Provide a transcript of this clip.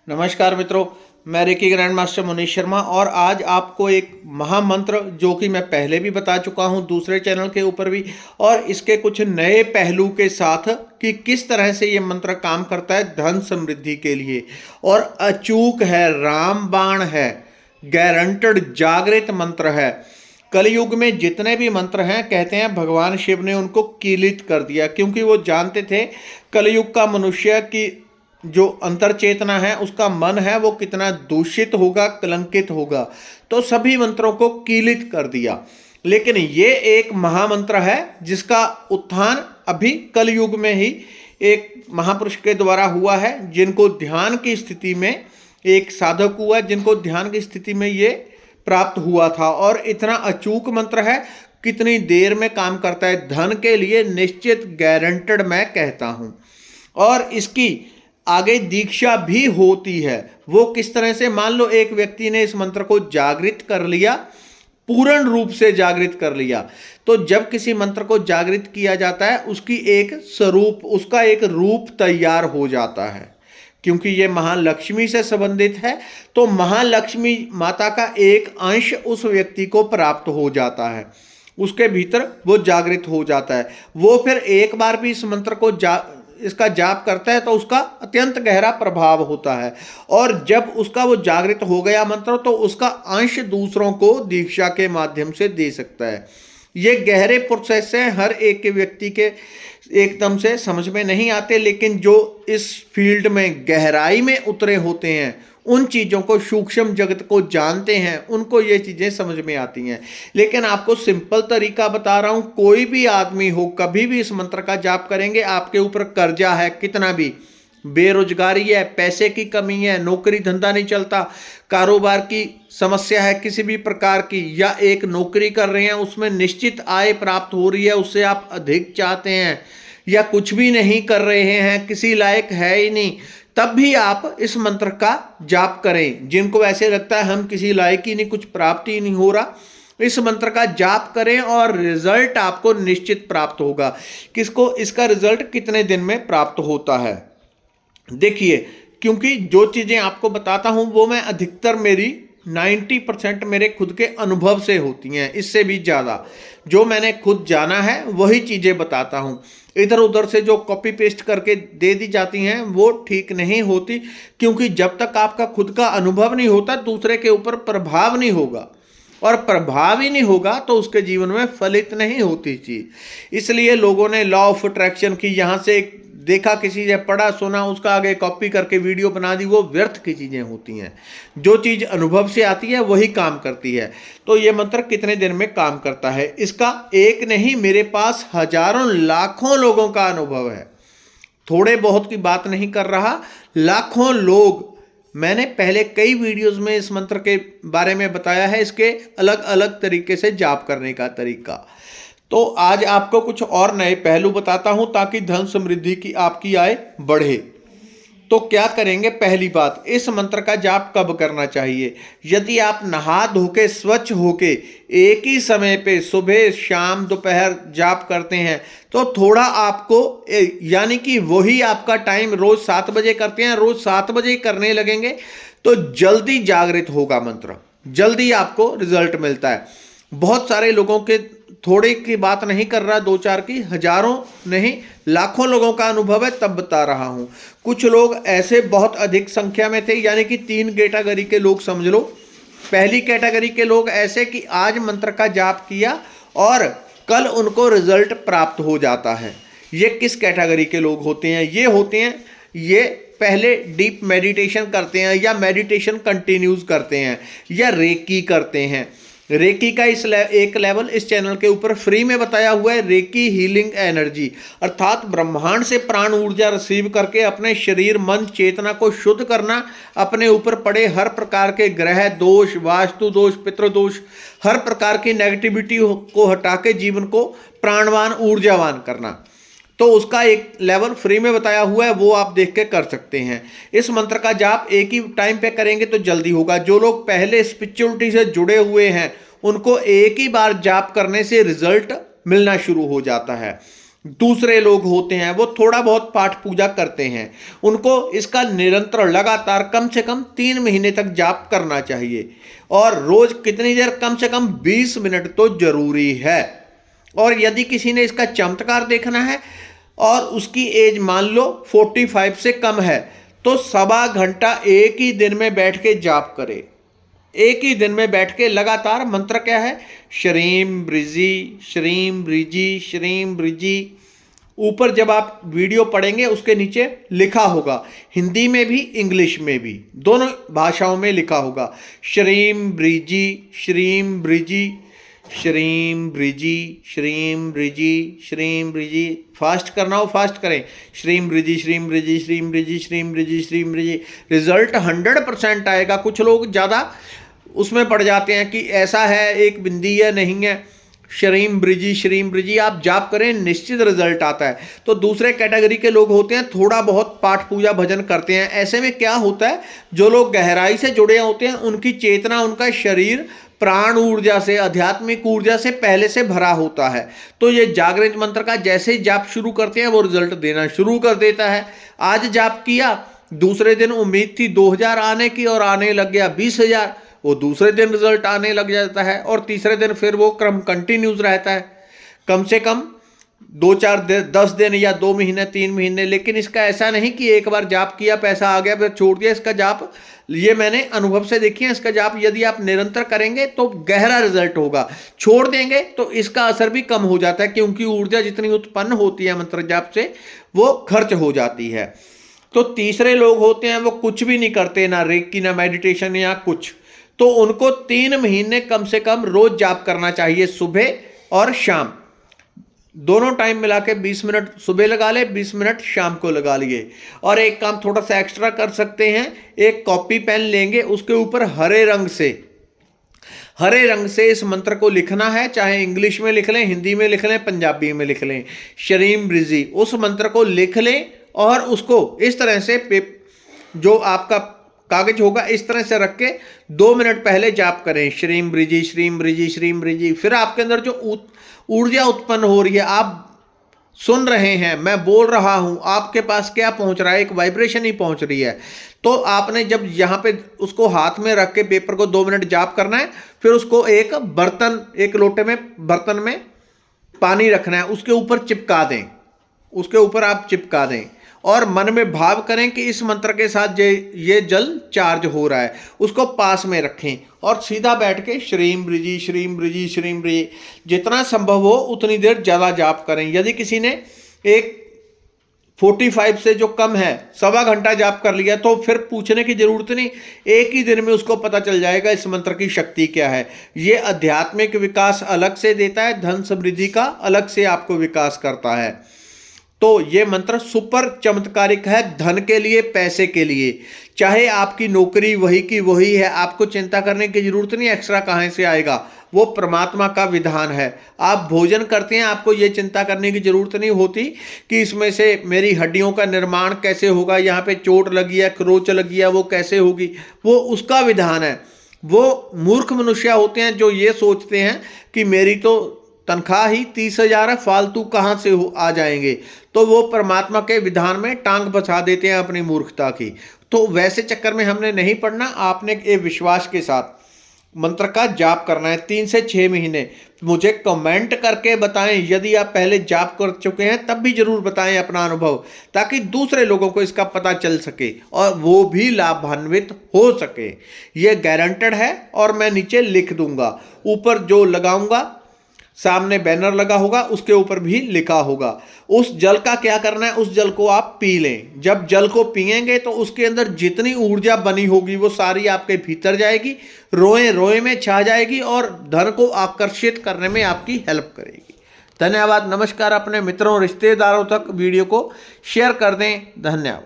नमस्कार मित्रों, मैं reiki grand master Manish Sharma और आज आपको एक महामंत्र जो कि मैं पहले भी बता चुका हूं दूसरे चैनल के ऊपर भी, और इसके कुछ नए पहलू के साथ कि किस तरह से ये मंत्र काम करता है धन समृद्धि के लिए। और अचूक है, रामबाण है, गारंटेड जागृत मंत्र है। कलयुग में जितने भी मंत्र हैं कहते हैं भगवान शिव ने उनको कीलित कर दिया, क्योंकि वो जानते थे कलयुग का मनुष्य की जो अंतर चेतना है, उसका मन है, वो कितना दूषित होगा, कलंकित होगा। तो सभी मंत्रों को कीलित कर दिया। लेकिन ये एक महामंत्र है जिसका उत्थान अभी कलयुग में ही एक महापुरुष के द्वारा हुआ है, जिनको ध्यान की स्थिति में एक साधक हुआ, जिनको ध्यान की स्थिति में ये प्राप्त हुआ था। और इतना अचूक मंत्र है, कितनी देर में काम करता है, धन के लिए निश्चित गारंटेड मैं कहता हूं। और इसकी आगे दीक्षा भी होती है। वो किस तरह से, मान लो एक व्यक्ति ने इस मंत्र को जागृत कर लिया, पूर्ण रूप से जागृत कर लिया, तो जब किसी मंत्र को जागृत किया जाता है उसकी एक स्वरूप, उसका एक रूप तैयार हो जाता है। क्योंकि ये महालक्ष्मी से संबंधित है, तो महालक्ष्मी माता का एक अंश उस व्यक्ति को प्राप्त हो जाता है, उसके भीतर वो जागृत हो जाता है। वो फिर एक बार भी इस मंत्र को इसका जाप करता है तो उसका अत्यंत गहरा प्रभाव होता है। और जब उसका वो जागृत हो गया मंत्र, तो उसका अंश दूसरों को दीक्षा के माध्यम से दे सकता है। ये गहरे प्रोसेस हैं, हर एक के व्यक्ति के एकदम से समझ में नहीं आते, लेकिन जो इस फील्ड में गहराई में उतरे होते हैं, उन चीज़ों को, सूक्ष्म जगत को जानते हैं, उनको ये चीज़ें समझ में आती हैं। लेकिन आपको सिंपल तरीका बता रहा हूँ, कोई भी आदमी हो, कभी भी इस मंत्र का जाप करेंगे, आपके ऊपर कर्जा है कितना भी, बेरोजगारी है, पैसे की कमी है, नौकरी धंधा नहीं चलता, कारोबार की समस्या है किसी भी प्रकार की, या एक नौकरी कर रहे हैं उसमें निश्चित आय प्राप्त हो रही है, उससे आप अधिक चाहते हैं, या कुछ भी नहीं कर रहे हैं, किसी लायक है ही नहीं, तब भी आप इस मंत्र का जाप करें। जिनको ऐसे लगता है हम किसी लायक ही नहीं, कुछ प्राप्त ही नहीं हो रहा, इस मंत्र का जाप करें और रिजल्ट आपको निश्चित प्राप्त होगा। किसको इसका रिजल्ट कितने दिन में प्राप्त होता है, देखिए, क्योंकि जो चीज़ें आपको बताता हूं वो मैं अधिकतर मेरी 90% मेरे खुद के अनुभव से होती हैं, इससे भी ज़्यादा जो मैंने खुद जाना है वही चीज़ें बताता हूं। इधर उधर से जो कॉपी पेस्ट करके दे दी जाती हैं वो ठीक नहीं होती, क्योंकि जब तक आपका खुद का अनुभव नहीं होता दूसरे के ऊपर प्रभाव नहीं होगा, और प्रभाव ही नहीं होगा तो उसके जीवन में फलित नहीं होती चीज़। इसलिए लोगों ने लॉ ऑफ अट्रैक्शन की, यहाँ से देखा, किसी से पढ़ा सुना, उसका आगे कॉपी करके वीडियो बना दी, वो व्यर्थ की चीज़ें होती हैं। जो चीज़ अनुभव से आती है वही काम करती है। तो ये मंत्र कितने दिन में काम करता है, इसका एक नहीं, मेरे पास हजारों लाखों लोगों का अनुभव है। थोड़े बहुत की बात नहीं कर रहा, लाखों लोग, मैंने पहले कई वीडियोस में इस मंत्र के बारे में बताया है, इसके अलग अलग तरीके से जाप करने का तरीका। तो आज आपको कुछ और नए पहलू बताता हूं ताकि धन समृद्धि की आपकी आय बढ़े। तो क्या करेंगे, पहली बात, इस मंत्र का जाप कब करना चाहिए। यदि आप नहा धोके स्वच्छ होके एक ही समय पे सुबह शाम दोपहर जाप करते हैं तो थोड़ा आपको, यानी कि वही आपका टाइम रोज 7 बजे करते हैं, रोज 7 बजे करने लगेंगे तो जल्दी जागृत होगा मंत्र, जल्दी आपको रिजल्ट मिलता है। बहुत सारे लोगों के, थोड़े की बात नहीं कर रहा, 2-4 की, हजारों नहीं लाखों लोगों का अनुभव है, तब बता रहा हूं। कुछ लोग ऐसे बहुत अधिक संख्या में थे, यानी कि 3 कैटेगरी के लोग समझ लो। पहली कैटेगरी के लोग ऐसे कि आज मंत्र का जाप किया और कल उनको रिजल्ट प्राप्त हो जाता है। ये किस कैटेगरी के लोग होते हैं, ये होते हैं, ये पहले डीप मेडिटेशन करते हैं, या मेडिटेशन कंटिन्यूज करते हैं, या रेकी करते हैं। रेकी का एक लेवल इस चैनल के ऊपर फ्री में बताया हुआ है, रेकी हीलिंग एनर्जी, अर्थात ब्रह्मांड से प्राण ऊर्जा रिसीव करके अपने शरीर मन चेतना को शुद्ध करना, अपने ऊपर पड़े हर प्रकार के ग्रह दोष, वास्तु दोष, पितृ दोष, हर प्रकार की नेगेटिविटी को हटा के जीवन को प्राणवान ऊर्जावान करना। तो उसका एक लेवल फ्री में बताया हुआ है, वो आप देख के कर सकते हैं। इस मंत्र का जाप एक ही टाइम पे करेंगे तो जल्दी होगा। जो लोग पहले स्पिरिचुअलिटी से जुड़े हुए हैं उनको एक ही बार जाप करने से रिजल्ट मिलना शुरू हो जाता है। दूसरे लोग होते हैं वो थोड़ा बहुत पाठ पूजा करते हैं, उनको इसका निरंतर लगातार कम से कम 3 महीने तक जाप करना चाहिए। और रोज कितनी देर? कम से कम 20 मिनट तो जरूरी है। और यदि किसी ने इसका चमत्कार देखना है और उसकी एज मान लो 45 से कम है, तो 1.25 घंटा एक ही दिन में बैठ के जाप करे। एक ही दिन में बैठ के लगातार। मंत्र क्या है? श्रीम ब्रिजी श्रीम ब्रिजी श्रीम ब्रिजी। ऊपर जब आप वीडियो पढ़ेंगे उसके नीचे लिखा होगा, हिंदी में भी इंग्लिश में भी, दोनों भाषाओं में लिखा होगा, श्रीम ब्रिजी श्रीम ब्रिजी श्रीम ब्रिजी श्रीम ब्रिजी श्रीम ब्रिजी। फास्ट करना हो फास्ट करें, श्रीम ब्रिजी श्रीम ब्रिजी श्रीम ब्रिजी श्रीम ब्रिजी श्रीम ब्रिजी। रिजल्ट 100% आएगा। कुछ लोग ज़्यादा उसमें पड़ जाते हैं कि ऐसा है, एक बिंदी है, नहीं है। श्रीम ब्रिजी आप जाप करें, निश्चित रिजल्ट आता है। तो दूसरे कैटेगरी के लोग होते हैं थोड़ा बहुत पाठ पूजा भजन करते हैं। ऐसे में क्या होता है, जो लोग गहराई से जुड़े होते हैं उनकी चेतना, उनका शरीर प्राण ऊर्जा से, आध्यात्मिक ऊर्जा से पहले से भरा होता है। तो ये जागृत मंत्र का जैसे ही जाप शुरू करते हैं वो रिजल्ट देना शुरू कर देता है। आज जाप किया, दूसरे दिन उम्मीद थी 2000 आने की और आने लग गया 20,000, वो दूसरे दिन रिजल्ट आने लग जाता है। और तीसरे दिन फिर वो क्रम कंटिन्यूज रहता है, कम से कम 10 दिन या 2 महीने 3 महीने। लेकिन इसका ऐसा नहीं कि एक बार जाप किया पैसा आ गया फिर छोड़ दिया। इसका जाप, ये मैंने अनुभव से देखी है, इसका जाप यदि आप निरंतर करेंगे तो गहरा रिजल्ट होगा। छोड़ देंगे तो इसका असर भी कम हो जाता है, क्योंकि ऊर्जा जितनी उत्पन्न होती है मंत्र जाप से वो खर्च हो जाती है। तो तीसरे लोग होते हैं वो कुछ भी नहीं करते, ना रेकी ना मेडिटेशन या कुछ, तो उनको 3 महीने कम से कम रोज जाप करना चाहिए, सुबह और शाम दोनों टाइम मिला के 20 मिनट सुबह लगा ले, 20 मिनट शाम को लगा लिए। और एक काम थोड़ा सा एक्स्ट्रा कर सकते हैं, एक कॉपी पेन लेंगे, उसके ऊपर हरे रंग से इस मंत्र को लिखना है, चाहे इंग्लिश में लिख लें, हिंदी में लिख लें, पंजाबी में लिख लें, श्रीम ब्रिजी। उस मंत्र को लिख लें और उसको इस तरह से जो आपका कागज होगा इस तरह से रख के 2 मिनट पहले जाप करें, श्रीम ब्रिजी श्रीम ब्रिजी श्रीम ब्रिजी। फिर आपके अंदर जो ऊर्जा उत्पन्न हो रही है, आप सुन रहे हैं, मैं बोल रहा हूं, आपके पास क्या पहुंच रहा है? एक वाइब्रेशन ही पहुंच रही है। तो आपने जब यहाँ पे उसको हाथ में रख के पेपर को 2 मिनट जाप करना है, फिर उसको एक लोटे में बर्तन में पानी रखना है, उसके ऊपर चिपका दें, उसके ऊपर आप चिपका दें और मन में भाव करें कि इस मंत्र के साथ ये जल चार्ज हो रहा है। उसको पास में रखें और सीधा बैठ के श्रीम ब्रिजी श्रीम ब्रिजी श्रीम ब्रिजी जितना संभव हो उतनी देर ज़्यादा जाप करें। यदि किसी ने एक 45 से जो कम है 1.25 घंटा जाप कर लिया तो फिर पूछने की जरूरत नहीं, एक ही दिन में उसको पता चल जाएगा इस मंत्र की शक्ति क्या है। ये आध्यात्मिक विकास अलग से देता है, धन समृद्धि का अलग से आपको विकास करता है। तो ये मंत्र सुपर चमत्कारिक है धन के लिए, पैसे के लिए। चाहे आपकी नौकरी वही की वही है, आपको चिंता करने की जरूरत नहीं एक्स्ट्रा कहाँ से आएगा, वो परमात्मा का विधान है। आप भोजन करते हैं, आपको ये चिंता करने की जरूरत नहीं होती कि इसमें से मेरी हड्डियों का निर्माण कैसे होगा, यहाँ पे चोट लगी है, खरोच लगी है, वो कैसे होगी, वो उसका विधान है। वो मूर्ख मनुष्य होते हैं जो ये सोचते हैं कि मेरी तो तनख्वाह ही 30,000 है, फालतू कहाँ से आ जाएंगे, तो वो परमात्मा के विधान में टांग फंसा देते हैं अपनी मूर्खता की। तो वैसे चक्कर में हमने नहीं पढ़ना, आपने एक विश्वास के साथ मंत्र का जाप करना है 3 से 6 महीने। मुझे कमेंट करके बताएं, यदि आप पहले जाप कर चुके हैं तब भी जरूर बताएं अपना अनुभव, ताकि दूसरे लोगों को इसका पता चल सके और वो भी लाभान्वित हो सके। ये गारंटेड है और मैं नीचे लिख दूंगा, ऊपर जो लगाऊंगा सामने बैनर लगा होगा उसके ऊपर भी लिखा होगा। उस जल का क्या करना है, उस जल को आप पी लें। जब जल को पिएंगे तो उसके अंदर जितनी ऊर्जा बनी होगी वो सारी आपके भीतर जाएगी, रोए रोए में छा जाएगी और धन को आकर्षित करने में आपकी हेल्प करेगी। धन्यवाद, नमस्कार। अपने मित्रों रिश्तेदारों तक वीडियो को शेयर कर दें। धन्यवाद।